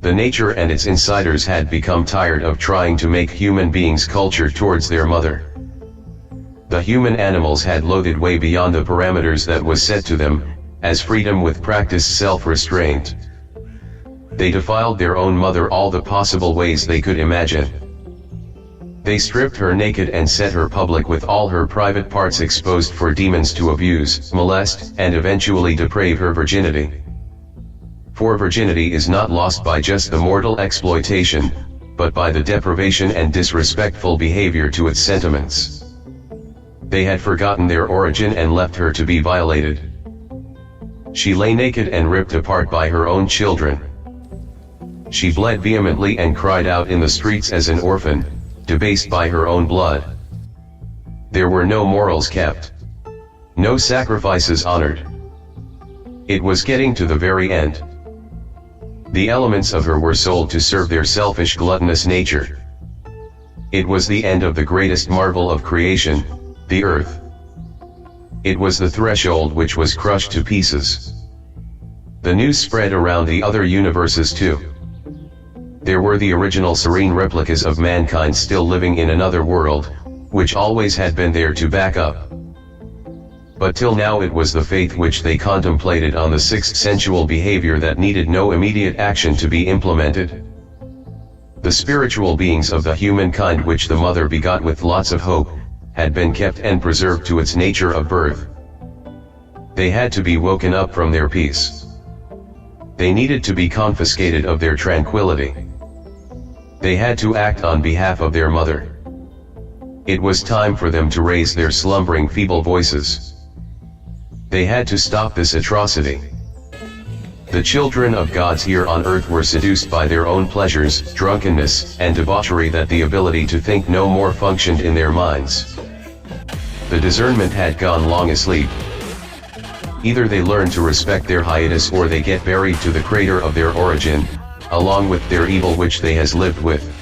The nature and its insiders had become tired of trying to make human beings cultured towards their mother. The human animals had loaded way beyond the parameters that was set to them, as freedom with practiced self-restraint. They defiled their own mother all the possible ways they could imagine. They stripped her naked and set her public with all her private parts exposed for demons to abuse, molest, and eventually deprave her virginity. For virginity is not lost by just the mortal exploitation, but by the deprivation and disrespectful behavior to its sentiments. They had forgotten their origin and left her to be violated. She lay naked and ripped apart by her own children. She bled vehemently and cried out in the streets as an orphan, debased by her own blood. There were no morals kept. No sacrifices honored. It was getting to the very end. The elements of her were sold to serve their selfish gluttonous nature. It was the end of the greatest marvel of creation, the earth. It was the threshold which was crushed to pieces. The news spread around the other universes too. There were the original serene replicas of mankind still living in another world, which always had been there to back up. But till now it was the faith which they contemplated on the sixth sensual behavior that needed no immediate action to be implemented. The spiritual beings of the humankind which the mother begot with lots of hope, had been kept and preserved to its nature of birth. They had to be woken up from their peace. They needed to be confiscated of their tranquility. They had to act on behalf of their mother. It was time for them to raise their slumbering feeble voices. They had to stop this atrocity. The children of gods here on earth were seduced by their own pleasures, drunkenness, and debauchery that the ability to think no more functioned in their minds. The discernment had gone long asleep. Either they learn to respect their hiatus or they get buried to the crater of their origin, along with their evil which they has lived with.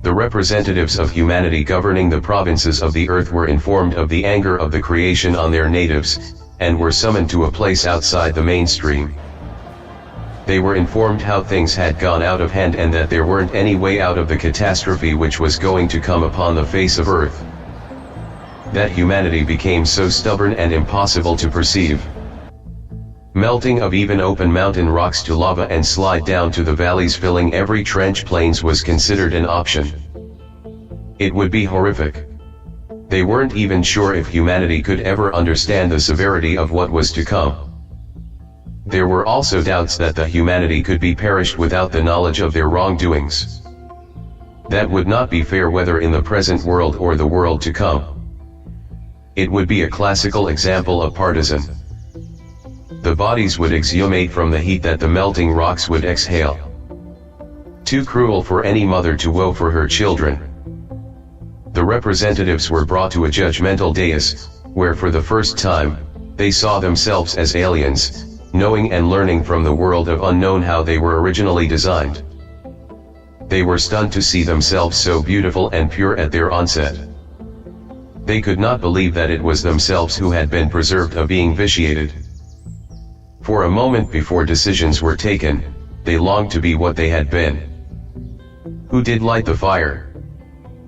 The representatives of humanity governing the provinces of the earth were informed of the anger of the creation on their natives, and were summoned to a place outside the mainstream. They were informed how things had gone out of hand and that there weren't any way out of the catastrophe which was going to come upon the face of earth. That humanity became so stubborn and impossible to perceive. Melting of even open mountain rocks to lava and slide down to the valleys filling every trench plains was considered an option. It would be horrific. They weren't even sure if humanity could ever understand the severity of what was to come. There were also doubts that the humanity could be perished without the knowledge of their wrongdoings. That would not be fair whether in the present world or the world to come. It would be a classical example of partisan. The bodies would exhumate from the heat that the melting rocks would exhale. Too cruel for any mother to woe for her children. The representatives were brought to a judgmental dais, where for the first time, they saw themselves as aliens, knowing and learning from the world of unknown how they were originally designed. They were stunned to see themselves so beautiful and pure at their onset. They could not believe that it was themselves who had been preserved of being vitiated. For a moment before decisions were taken, they longed to be what they had been. Who did light the fire?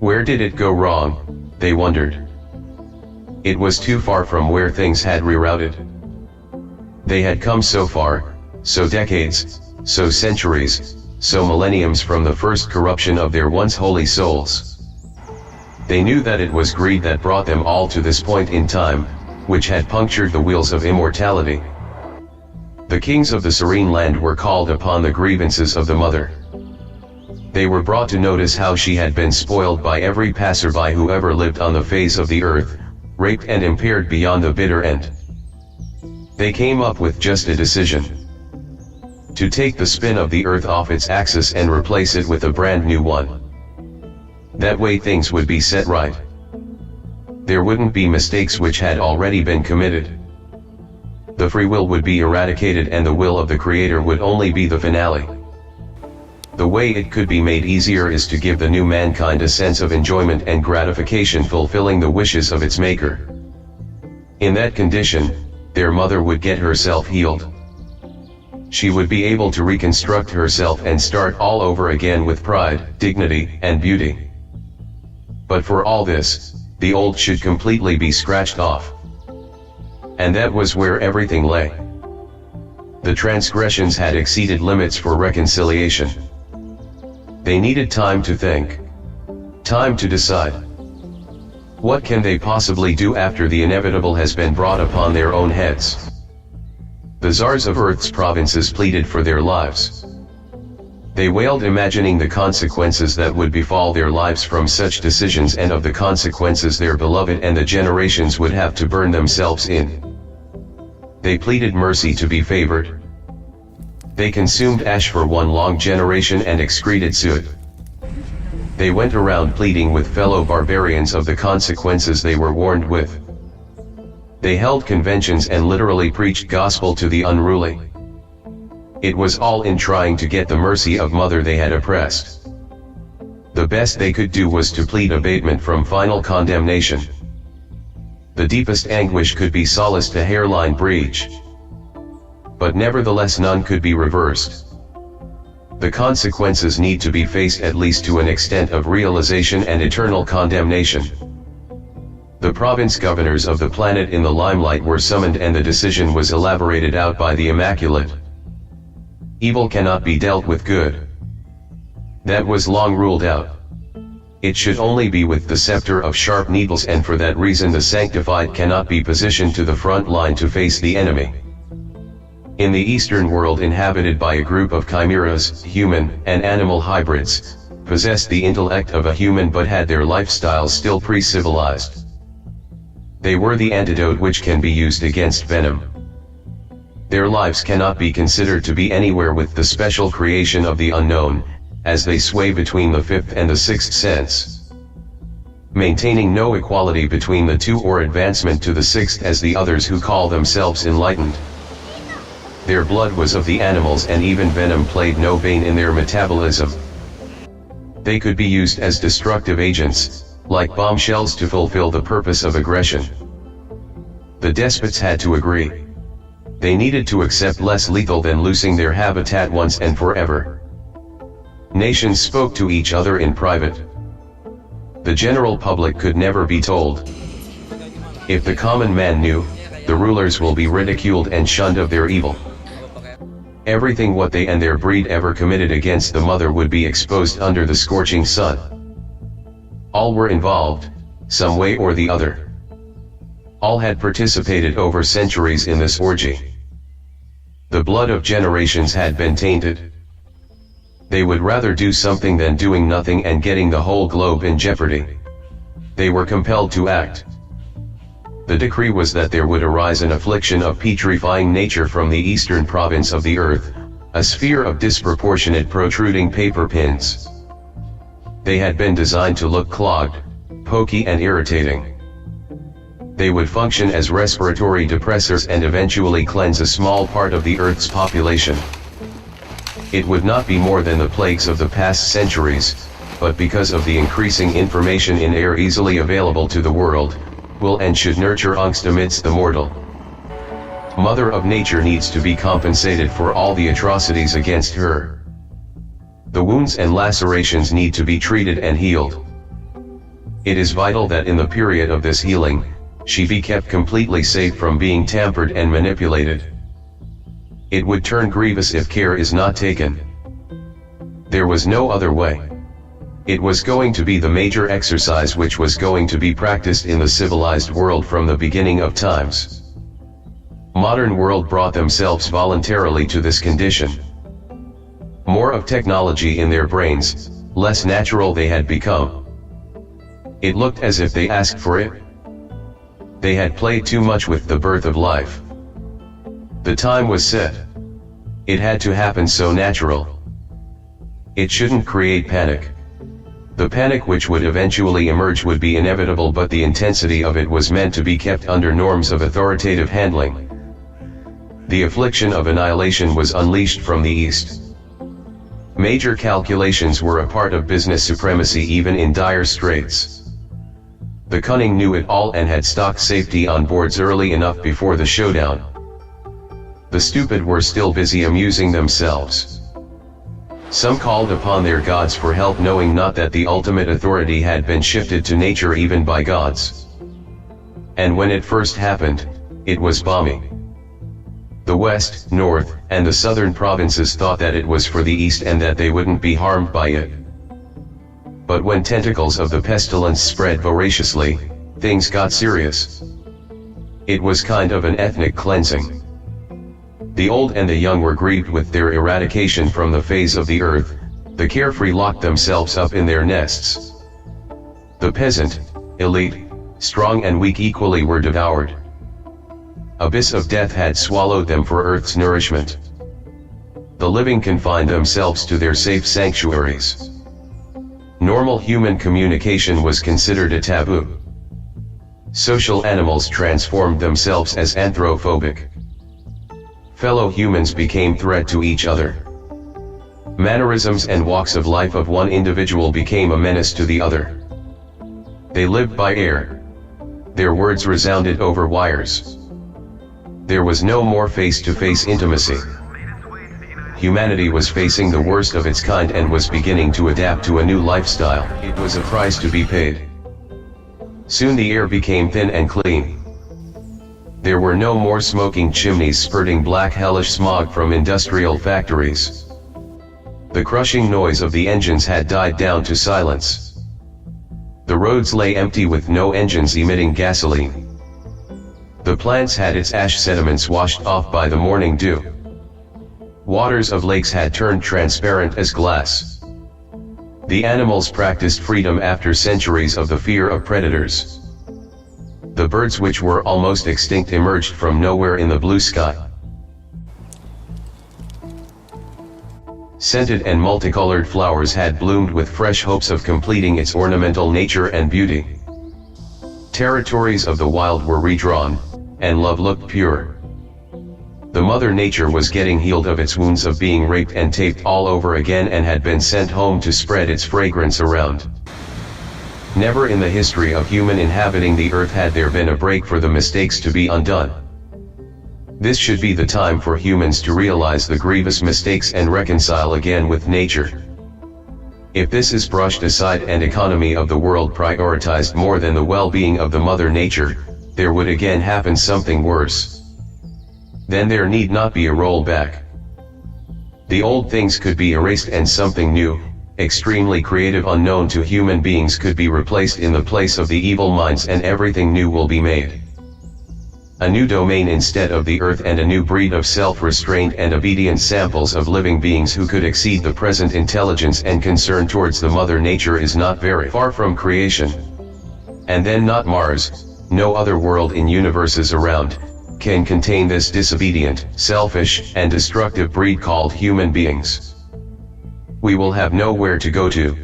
Where did it go wrong, they wondered. It was too far from where things had rerouted. They had come so far, so decades, so centuries, so millenniums from the first corruption of their once holy souls. They knew that it was greed that brought them all to this point in time, which had punctured the wheels of immortality. The kings of the serene land were called upon the grievances of the mother. They were brought to notice how she had been spoiled by every passerby who ever lived on the face of the earth, raped and impaired beyond the bitter end. They came up with just a decision. To take the spin of the earth off its axis and replace it with a brand new one. That way things would be set right. There wouldn't be mistakes which had already been committed. The free will would be eradicated and the will of the Creator would only be the finale. The way it could be made easier is to give the new mankind a sense of enjoyment and gratification fulfilling the wishes of its Maker. In that condition, their mother would get herself healed. she would be able to reconstruct herself and start all over again with pride, dignity, and beauty. But for all this, the old should completely be scratched off. And that was where everything lay. The transgressions had exceeded limits for reconciliation. They needed time to think. Time to decide. What can they possibly do after the inevitable has been brought upon their own heads? The czars of Earth's provinces pleaded for their lives. They wailed, imagining the consequences that would befall their lives from such decisions, and of the consequences their beloved and the generations would have to burn themselves in. They pleaded mercy to be favored. They consumed ash for one long generation and excreted soot. They went around pleading with fellow barbarians of the consequences they were warned with. They held conventions and literally preached gospel to the unruly. It was all in trying to get the mercy of mother they had oppressed. The best they could do was to plead abatement from final condemnation. The deepest anguish could be solaced to hairline breach. But nevertheless none could be reversed. The consequences need to be faced, at least to an extent of realization and eternal condemnation. The province governors of the planet in the limelight were summoned, and the decision was elaborated out by the Immaculate. Evil cannot be dealt with good. That was long ruled out. It should only be with the scepter of sharp needles, and for that reason the sanctified cannot be positioned to the front line to face the enemy. In the Eastern world, inhabited by a group of chimeras, human and animal hybrids, possessed the intellect of a human but had their lifestyles still pre-civilized. They were the antidote which can be used against venom. Their lives cannot be considered to be anywhere with the special creation of the unknown, as they sway between the fifth and the sixth sense, maintaining no equality between the two or advancement to the sixth as the others who call themselves enlightened. Their blood was of the animals, and even venom played no bane in their metabolism. They could be used as destructive agents, like bombshells, to fulfill the purpose of aggression. The despots had to agree. They needed to accept less lethal than losing their habitat once and forever. Nations spoke to each other in private. The general public could never be told. If the common man knew, the rulers will be ridiculed and shunned of their evil. Everything what they and their breed ever committed against the mother would be exposed under the scorching sun. All were involved, some way or the other. All had participated over centuries in this orgy. The blood of generations had been tainted. They would rather do something than doing nothing and getting the whole globe in jeopardy. They were compelled to act. The decree was that there would arise an affliction of putrefying nature from the eastern province of the earth, a sphere of disproportionate protruding paper pins. They had been designed to look clogged, pokey and irritating. They would function as respiratory depressors and eventually cleanse a small part of the earth's population. It would not be more than the plagues of the past centuries, but because of the increasing information in air easily available to the world, will and should nurture angst amidst the mortal. Mother of Nature needs to be compensated for all the atrocities against her. The wounds and lacerations need to be treated and healed. It is vital that in the period of this healing, she be kept completely safe from being tampered and manipulated. It would turn grievous if care is not taken. There was no other way. It was going to be the major exercise which was going to be practiced in the civilized world from the beginning of times. Modern world brought themselves voluntarily to this condition. More of technology in their brains, less natural they had become. It looked as if they asked for it. They had played too much with the birth of life. The time was set. It had to happen so natural. It shouldn't create panic. The panic which would eventually emerge would be inevitable, but the intensity of it was meant to be kept under norms of authoritative handling. The affliction of annihilation was unleashed from the east. Major calculations were a part of business supremacy even in dire straits. The cunning knew it all and had stocked safety on boards early enough before the showdown. The stupid were still busy amusing themselves. Some called upon their gods for help, knowing not that the ultimate authority had been shifted to nature even by gods. And when it first happened, it was balmy. The west, north, and the southern provinces thought that it was for the east and that they wouldn't be harmed by it. But when tentacles of the pestilence spread voraciously, things got serious. It was kind of an ethnic cleansing. The old and the young were grieved with their eradication from the face of the earth. The carefree locked themselves up in their nests. The peasant, elite, strong and weak equally were devoured. Abyss of death had swallowed them for earth's nourishment. The living confined themselves to their safe sanctuaries. Normal human communication was considered a taboo. Social animals transformed themselves as anthropophobic. Fellow humans became threat to each other. Mannerisms and walks of life of one individual became a menace to the other. They lived by air. Their words resounded over wires. There was no more face-to-face intimacy. Humanity was facing the worst of its kind and was beginning to adapt to a new lifestyle. It was a price to be paid. Soon the air became thin and clean. There were no more smoking chimneys spurting black hellish smog from industrial factories. The crushing noise of the engines had died down to silence. The roads lay empty with no engines emitting gasoline. The plants had its ash sediments washed off by the morning dew. Waters of lakes had turned transparent as glass. The animals practiced freedom after centuries of the fear of predators. The birds which were almost extinct emerged from nowhere in the blue sky. Scented and multicolored flowers had bloomed with fresh hopes of completing its ornamental nature and beauty. Territories of the wild were redrawn, and love looked pure. The Mother Nature was getting healed of its wounds of being raped and taped all over again and had been sent home to spread its fragrance around. Never in the history of human inhabiting the earth had there been a break for the mistakes to be undone. This should be the time for humans to realize the grievous mistakes and reconcile again with nature. If this is brushed aside and economy of the world prioritized more than the well-being of the Mother Nature, there would again happen something worse. Then there need not be a rollback. The old things could be erased and something new, extremely creative unknown to human beings could be replaced in the place of the evil minds, and everything new will be made. A new domain instead of the earth, and a new breed of self-restrained and obedient samples of living beings who could exceed the present intelligence and concern towards the Mother Nature is not very far from creation. And then not Mars, no other world in universes around, can contain this disobedient, selfish, and destructive breed called human beings. We will have nowhere to go to.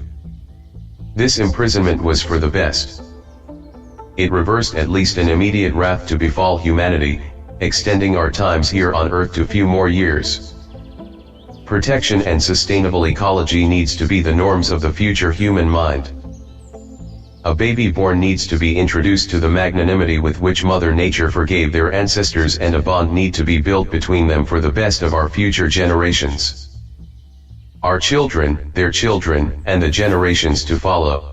This imprisonment was for the best. It reversed at least an immediate wrath to befall humanity, extending our times here on Earth to few more years. Protection and sustainable ecology needs to be the norms of the future human mind. A baby born needs to be introduced to the magnanimity with which Mother Nature forgave their ancestors, and a bond need to be built between them for the best of our future generations. Our children, their children, and the generations to follow.